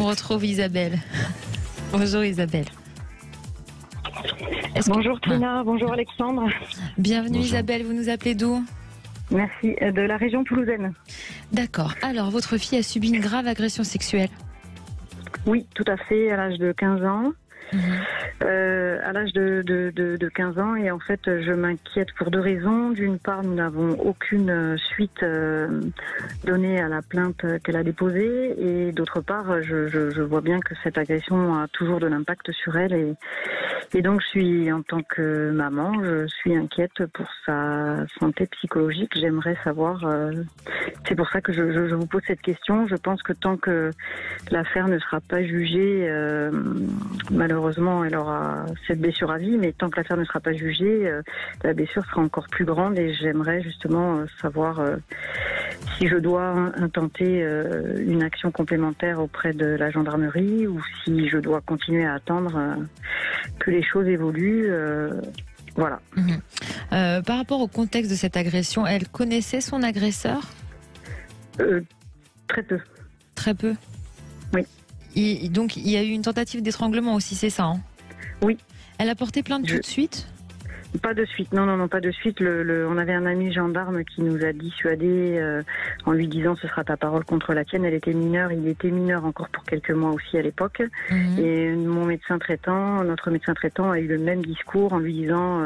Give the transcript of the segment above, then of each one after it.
On retrouve Isabelle. Bonjour Isabelle. Bonjour Tina, bonjour Alexandre. Bienvenue Bonjour. Isabelle, vous nous appelez d'où? Merci, de la région toulousaine. D'accord. Alors, votre fille a subi une grave agression sexuelle. Oui, tout à fait, à l'âge de 15 ans. À l'âge de 15 ans, et en fait je m'inquiète pour deux raisons. D'une part, nous n'avons aucune suite donnée à la plainte qu'elle a déposée, et d'autre part, je vois bien que cette agression a toujours de l'impact sur elle, et donc en tant que maman, je suis inquiète pour sa santé psychologique. J'aimerais savoir, c'est pour ça que je vous pose cette question. Je pense que tant que l'affaire ne sera pas jugée, malheureusement elle aura cette blessure à vie, mais tant que l'affaire ne sera pas jugée, la blessure sera encore plus grande, et j'aimerais justement savoir si je dois intenter une action complémentaire auprès de la gendarmerie, ou si je dois continuer à attendre que les choses évoluent. Voilà. Par rapport au contexte de cette agression, elle connaissait son agresseur? Très peu. Très peu? Oui. Donc il y a eu une tentative d'étranglement aussi, c'est ça, hein? Oui. Elle a porté plainte tout de suite? Pas de suite, non, pas de suite. On avait un ami gendarme qui nous a dissuadés en lui disant ce sera ta parole contre la tienne. Elle était mineure, il était mineur encore pour quelques mois aussi à l'époque. Et notre médecin traitant a eu le même discours en lui disant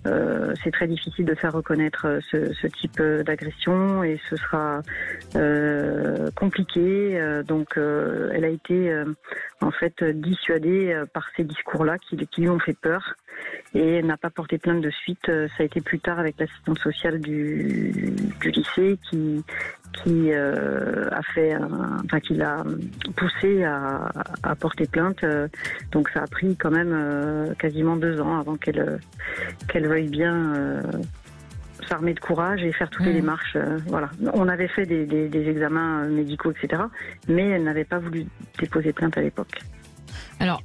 c'est très difficile de faire reconnaître ce type d'agression, et ce sera compliqué. Donc elle a été en fait dissuadée par ces discours-là qui lui ont fait peur. Et elle n'a pas porté plainte de suite. Ça a été plus tard avec l'assistante sociale du lycée qui qui l'a poussée à porter plainte. Donc ça a pris quand même quasiment 2 ans avant qu'elle veuille bien s'armer de courage et faire toutes les démarches. Voilà. On avait fait des examens médicaux, etc. Mais elle n'avait pas voulu déposer plainte à l'époque. Alors,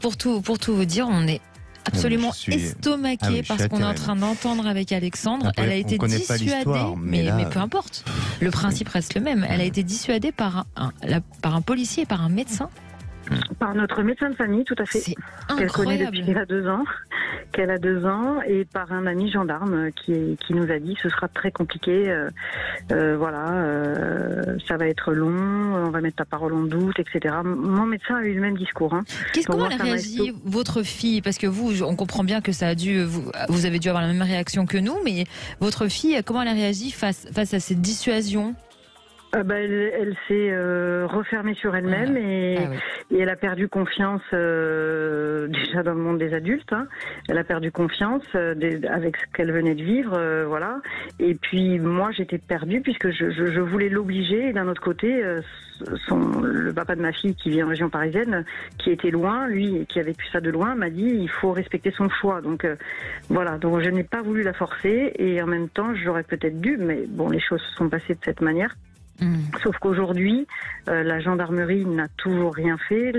pour tout vous dire, on est absolument estomaqué par ce qu'on est en train d'entendre avec Alexandre. Elle a été dissuadée, mais peu importe. Le principe reste le même. Elle a été dissuadée par un policier et par un médecin. Par notre médecin de famille, tout à fait. C'est qu'elle connaît incroyable. depuis qu'elle a 2 ans, et par un ami gendarme qui nous a dit ce sera très compliqué, ça va être long, on va mettre ta parole en doute, etc. Mon médecin a eu le même discours. Hein. Comment elle a réagi, votre fille? Parce que on comprend bien que ça a dû, vous avez dû avoir la même réaction que nous, mais votre fille, comment elle a réagi face à cette dissuasion? Elle s'est refermée sur elle-même, et elle a perdu confiance déjà dans le monde des adultes. Hein. Elle a perdu confiance avec ce qu'elle venait de vivre, voilà. Et puis moi j'étais perdue puisque je voulais l'obliger. Et d'un autre côté, le papa de ma fille qui vit en région parisienne, qui était loin, lui, qui a vécu ça de loin, m'a dit il faut respecter son choix. Donc voilà. Donc je n'ai pas voulu la forcer, et en même temps j'aurais peut-être dû, mais bon, les choses se sont passées de cette manière. Sauf qu'aujourd'hui, la gendarmerie n'a toujours rien fait.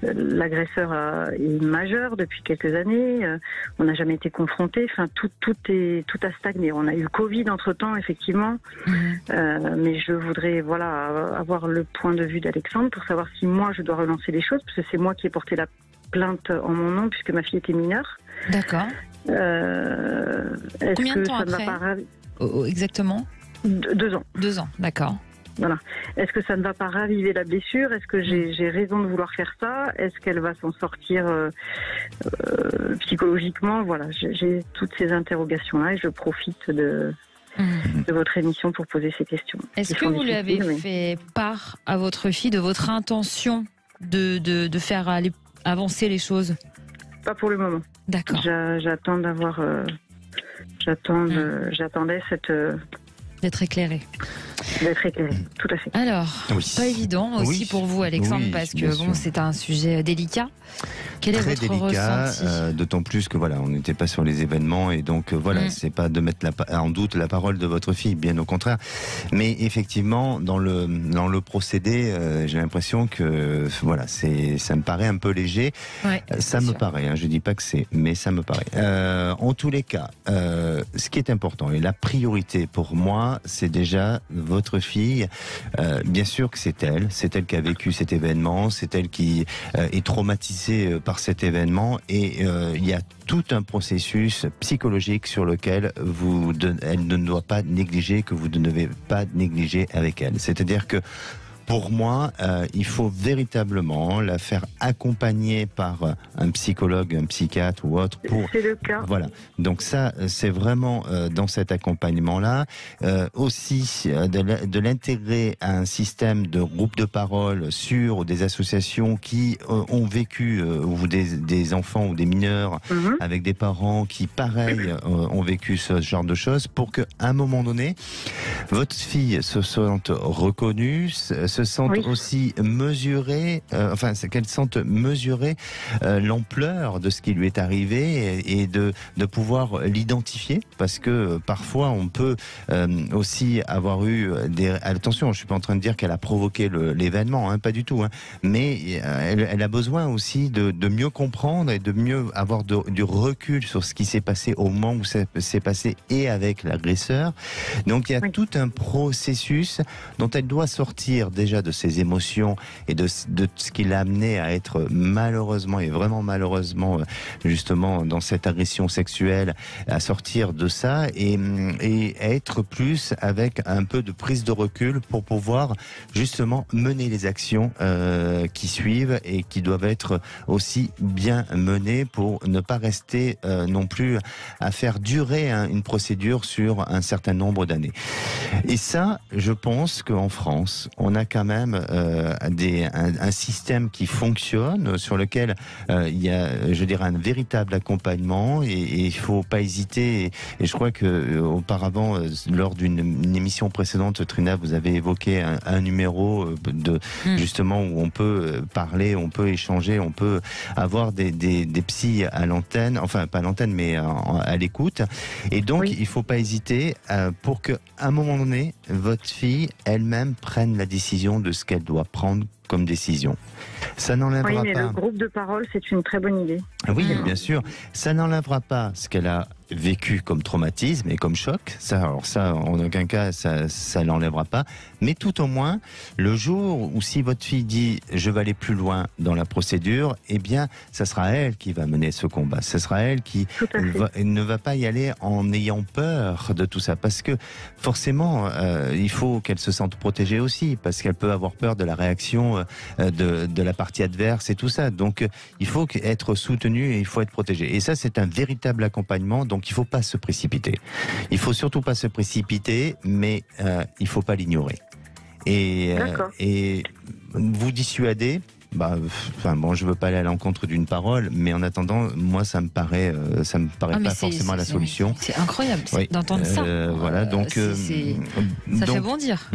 L'agresseur est majeur depuis quelques années. On n'a jamais été confronté. Enfin, tout a stagné. On a eu le Covid entre-temps, effectivement. Mais je voudrais avoir le point de vue d'Alexandre pour savoir si moi, je dois relancer les choses, parce que c'est moi qui ai porté la plainte en mon nom, puisque ma fille était mineure. D'accord. Combien de temps après exactement? 2 ans. 2 ans, d'accord. Voilà. Est-ce que ça ne va pas raviver la blessure? Est-ce que j'ai raison de vouloir faire ça? Est-ce qu'elle va s'en sortir psychologiquement? Voilà, j'ai toutes ces interrogations-là, et je profite de votre émission pour poser ces questions. Est-ce que vous lui avez fait part à votre fille de votre intention de faire avancer les choses? Pas pour le moment. D'accord. J'attends d'avoir... J'attendais cette... D'être éclairé. D'être éclairé, tout à fait. Alors, pas évident aussi pour vous, Alexandre, parce que c'est un sujet délicat. Quel est votre ressenti? D'autant plus que on n'était pas sur les événements, et donc c'est pas de mettre en doute la parole de votre fille, bien au contraire. Mais effectivement, dans le procédé, j'ai l'impression que ça me paraît un peu léger. Ouais, ça me paraît. Je dis pas que mais ça me paraît. En tous les cas, ce qui est important et la priorité pour moi, c'est déjà votre votre fille, bien sûr que c'est elle qui a vécu cet événement, c'est elle qui est traumatisée par cet événement, et il y a tout un processus psychologique sur lequel elle ne doit pas négliger, que vous ne devez pas négliger avec elle. C'est-à-dire que pour moi, il faut véritablement la faire accompagner par un psychologue, un psychiatre ou autre. C'est le cas. Voilà. Donc ça, c'est vraiment dans cet accompagnement-là. Aussi, de l'intégrer à un système de groupe de parole ou des associations qui ont vécu, ou des enfants ou des mineurs avec des parents qui, pareil, ont vécu ce genre de choses, pour qu'à un moment donné, votre fille se sente reconnue, se sentent aussi mesurer, qu'elles sentent mesurer l'ampleur de ce qui lui est arrivé, et de pouvoir l'identifier, parce que parfois on peut aussi avoir eu attention, je suis pas en train de dire qu'elle a provoqué l'événement, pas du tout, mais elle a besoin aussi de mieux comprendre et de mieux avoir du recul sur ce qui s'est passé au moment où ça s'est passé, et avec l'agresseur. Donc il y a tout un processus dont elle doit sortir déjà de ses émotions et de ce qui l'a amené à être malheureusement, et vraiment malheureusement, justement dans cette agression sexuelle, à sortir de ça et à être plus avec un peu de prise de recul pour pouvoir justement mener les actions qui suivent, et qui doivent être aussi bien menées pour ne pas rester non plus à faire durer une procédure sur un certain nombre d'années. Et ça, je pense qu'en France, on a quand même un système qui fonctionne, sur lequel il y a, je dirais, un véritable accompagnement, et il faut pas hésiter. Et je crois que auparavant, lors d'une émission précédente, Trina, vous avez évoqué un numéro justement où on peut parler, on peut échanger, on peut avoir des psys à l'antenne, enfin pas à l'antenne, mais à l'écoute. Et donc, il faut pas hésiter pour qu'à un moment donné, votre fille elle-même prenne la décision de ce qu'elle doit prendre comme décision. Ça n'enlèvera pas. Oui, mais le groupe de parole, c'est une très bonne idée. Oui, bien sûr. Ça n'enlèvera pas ce qu'elle a vécu comme traumatisme et comme choc. Ça, en aucun cas, ça l'enlèvera pas. Mais tout au moins, le jour où, si votre fille dit « je vais aller plus loin dans la procédure », eh bien, ça sera elle qui va mener ce combat. Ce sera elle qui ne va pas y aller en ayant peur de tout ça. Parce que, forcément, il faut qu'elle se sente protégée aussi, parce qu'elle peut avoir peur de la réaction de la partie adverse et tout ça. Donc, il faut être soutenu et il faut être protégé. Et ça, c'est un véritable accompagnement. Donc, il ne faut pas se précipiter. Il ne faut surtout pas se précipiter, mais il ne faut pas l'ignorer. Et vous dissuader, je veux pas aller à l'encontre d'une parole, mais en attendant, moi, ça me paraît pas forcément la solution. C'est incroyable d'entendre ça. Voilà, donc ça fait bondir.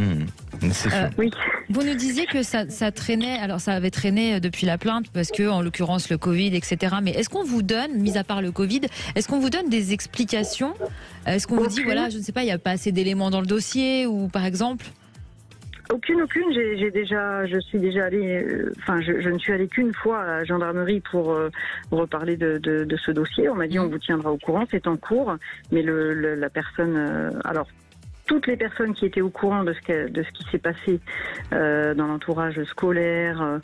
Oui. Vous nous disiez que ça traînait, alors ça avait traîné depuis la plainte, parce que, en l'occurrence, le Covid, etc. Mais est-ce qu'on vous donne, mis à part le Covid, est-ce qu'on vous donne des explications? Est-ce qu'on vous dit, voilà, je ne sais pas, il n'y a pas assez d'éléments dans le dossier, ou par exemple? Aucune. Je suis déjà allée. Je ne suis allée qu'une fois à la gendarmerie pour reparler de ce dossier. On m'a dit on vous tiendra au courant, c'est en cours. Mais la personne, toutes les personnes qui étaient au courant de ce qui s'est passé dans l'entourage scolaire,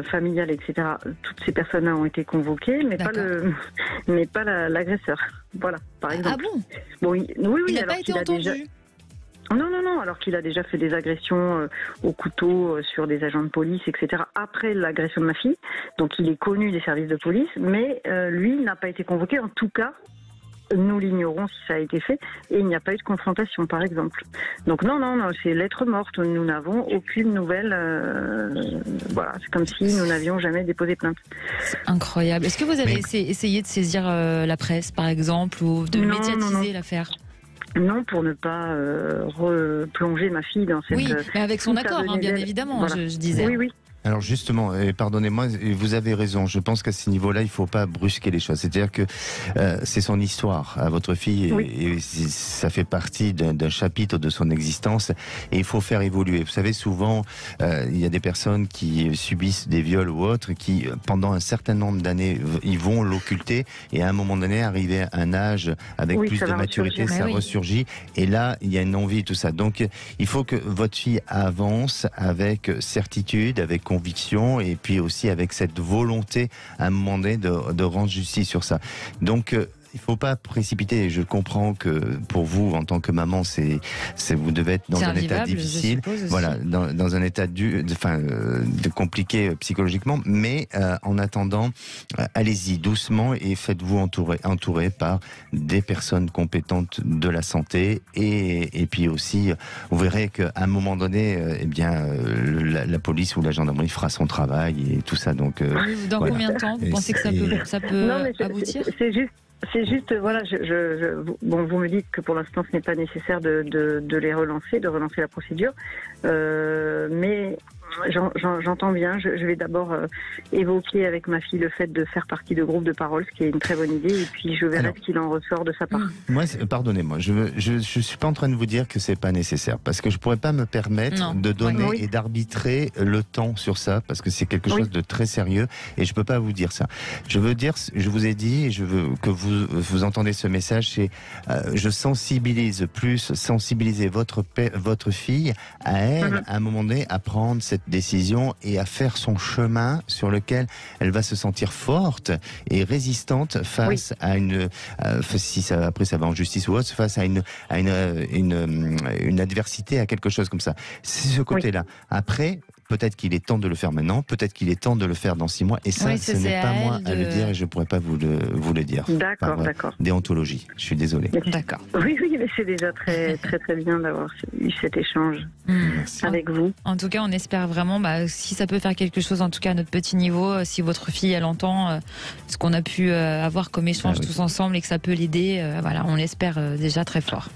familial, etc. Toutes ces personnes-là ont été convoquées, mais pas l'agresseur. Voilà, par exemple. Ah bon? Oui. Il n'a pas été entendu. Non, alors qu'il a déjà fait des agressions au couteau sur des agents de police, etc. après l'agression de ma fille. Donc il est connu des services de police, mais lui n'a pas été convoqué. En tout cas, nous l'ignorons si ça a été fait, et il n'y a pas eu de confrontation, par exemple. Donc non, c'est lettre morte. Nous n'avons aucune nouvelle. Voilà, c'est comme si nous n'avions jamais déposé plainte. C'est incroyable. Est-ce que vous avez essayé de saisir la presse, par exemple, ou de médiatiser l'affaire? Non, pour ne pas replonger ma fille dans cette... Oui, mais avec son accord, bien évidemment, voilà. je disais. Oui. Alors justement, pardonnez-moi, vous avez raison. Je pense qu'à ce niveau-là, il ne faut pas brusquer les choses. C'est-à-dire que c'est son histoire à votre fille et ça fait partie d'un chapitre de son existence et il faut faire évoluer. Vous savez, souvent, il y a des personnes qui subissent des viols ou autres qui, pendant un certain nombre d'années, ils vont l'occulter et à un moment donné, arriver à un âge avec plus de maturité, ça ressurgit et là, il y a une envie, tout ça. Donc, il faut que votre fille avance avec certitude, avec conviction et puis aussi avec cette volonté à un moment donné de rendre justice sur ça. Donc il ne faut pas précipiter. Je comprends que pour vous, en tant que maman, vous devez être dans un état difficile, voilà, dans un état de compliqué psychologiquement. Mais en attendant, allez-y doucement et faites-vous entourer par des personnes compétentes de la santé et puis aussi, vous verrez qu'à un moment donné, la police ou la gendarmerie fera son travail et tout ça. Donc, dans combien de temps vous pensez que ça peut aboutir ? C'est juste, voilà, vous me dites que pour l'instant ce n'est pas nécessaire de les relancer, de relancer la procédure, mais j'entends bien. Je vais d'abord évoquer avec ma fille le fait de faire partie de groupes de parole, ce qui est une très bonne idée, et puis je verrai ce qu'il en ressort de sa part. Moi, pardonnez-moi, je suis pas en train de vous dire que c'est pas nécessaire, parce que je pourrais pas me permettre de donner et d'arbitrer le temps sur ça, parce que c'est quelque chose de très sérieux, et je peux pas vous dire ça. Je vous ai dit, et je veux que vous entendez ce message, c'est je sensibilise votre fille à elle, à un moment donné, à prendre cette décision et à faire son chemin sur lequel elle va se sentir forte et résistante face à une après ça va en justice ou autre, face à une adversité, à quelque chose comme ça. C'est ce côté-là. Après, peut-être qu'il est temps de le faire maintenant, peut-être qu'il est temps de le faire dans 6 mois, et ça, ce n'est pas moi à le dire et je ne pourrais pas vous le dire. D'accord. Déontologie, je suis désolé. D'accord. Oui, mais c'est déjà très, très, très bien d'avoir eu cet échange avec vous. En tout cas, on espère vraiment, si ça peut faire quelque chose, en tout cas à notre petit niveau, si votre fille, elle entend ce qu'on a pu avoir comme échange tous ensemble et que ça peut l'aider, voilà, on l'espère déjà très fort.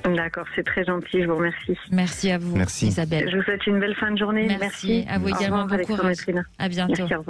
D'accord, c'est très gentil, je vous remercie. Merci à vous, Isabelle. Je vous souhaite une belle fin de journée. Merci. À vous également, bon courage. À bientôt. Merci, au revoir.